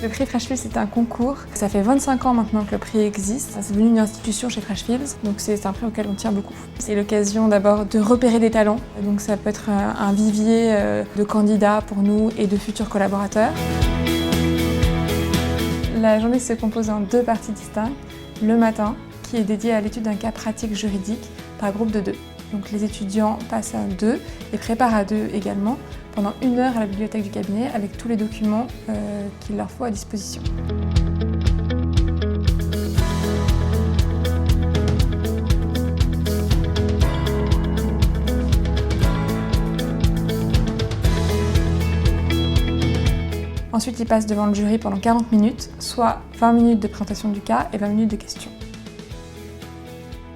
Le prix Freshfields, c'est un concours. Ça fait 25 ans maintenant que le prix existe. C'est devenu une institution chez Freshfields, donc c'est un prix auquel on tient beaucoup. C'est l'occasion d'abord de repérer des talents. Donc ça peut être un vivier de candidats pour nous et de futurs collaborateurs. La journée se compose en 2 parties distinctes. Le matin, qui est dédié à l'étude d'un cas pratique juridique par groupe de 2. Donc les étudiants passent à 2 et préparent à 2 également pendant 1 heure à la bibliothèque du cabinet avec tous les documents qu'il leur faut à disposition. Ensuite, ils passent devant le jury pendant 40 minutes, soit 20 minutes de présentation du cas et 20 minutes de questions.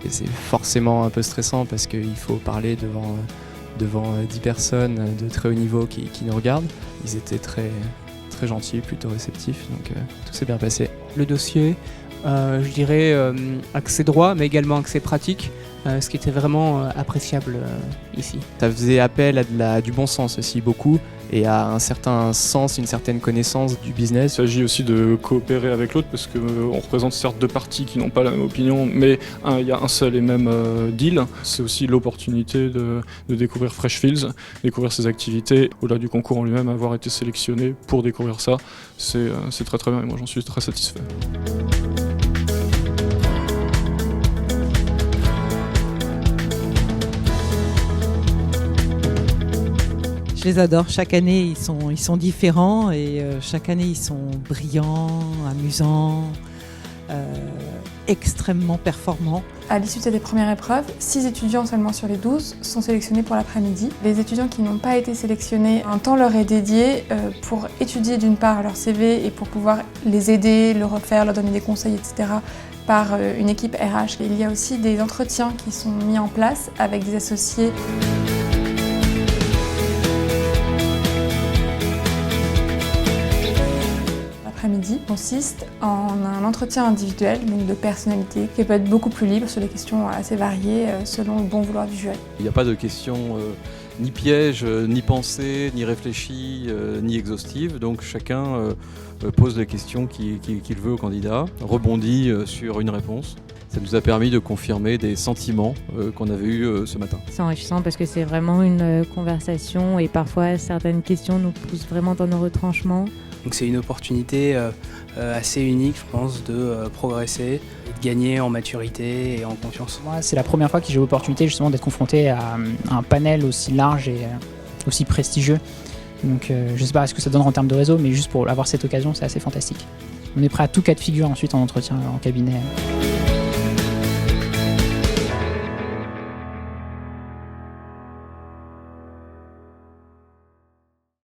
Et c'est forcément un peu stressant parce qu'il faut parler devant 10 personnes de très haut niveau qui nous regardent. Ils étaient très gentils, plutôt réceptifs, donc tout s'est bien passé. Le dossier, je dirais accès droit, mais également accès pratique, ce qui était vraiment appréciable ici. Ça faisait appel à du bon sens aussi beaucoup, et à un certain sens, une certaine connaissance du business. Il s'agit aussi de coopérer avec l'autre parce qu'on représente certes 2 parties qui n'ont pas la même opinion, mais il y a un seul et même deal. C'est aussi l'opportunité de découvrir Freshfields, découvrir ses activités. Au-delà du concours en lui-même, avoir été sélectionné pour découvrir ça, c'est très très bien et moi j'en suis très satisfait. Je les adore, chaque année ils sont différents et chaque année ils sont brillants, amusants, extrêmement performants. À l'issue de cette première épreuve, 6 étudiants seulement sur les 12 sont sélectionnés pour l'après-midi. Les étudiants qui n'ont pas été sélectionnés, un temps leur est dédié pour étudier d'une part leur CV et pour pouvoir les aider, le refaire, leur donner des conseils, etc. par une équipe RH. Il y a aussi des entretiens qui sont mis en place avec des associés. L'après-midi consiste en un entretien individuel, donc de personnalité, qui peut être beaucoup plus libre sur des questions assez variées selon le bon vouloir du jury. Il n'y a pas de questions ni pièges, ni pensées, ni réfléchies, ni exhaustives, donc chacun pose les questions qu'il veut au candidat, rebondit sur une réponse. Ça nous a permis de confirmer des sentiments qu'on avait eus ce matin. C'est enrichissant parce que c'est vraiment une conversation et parfois certaines questions nous poussent vraiment dans nos retranchements. Donc c'est une opportunité assez unique, je pense, de progresser, de gagner en maturité et en confiance. Moi, c'est la première fois que j'ai l'opportunité justement d'être confronté à un panel aussi large et aussi prestigieux. Donc je ne sais pas ce que ça donne en termes de réseau, mais juste pour avoir cette occasion, c'est assez fantastique. On est prêt à tout cas de figure ensuite en entretien en cabinet.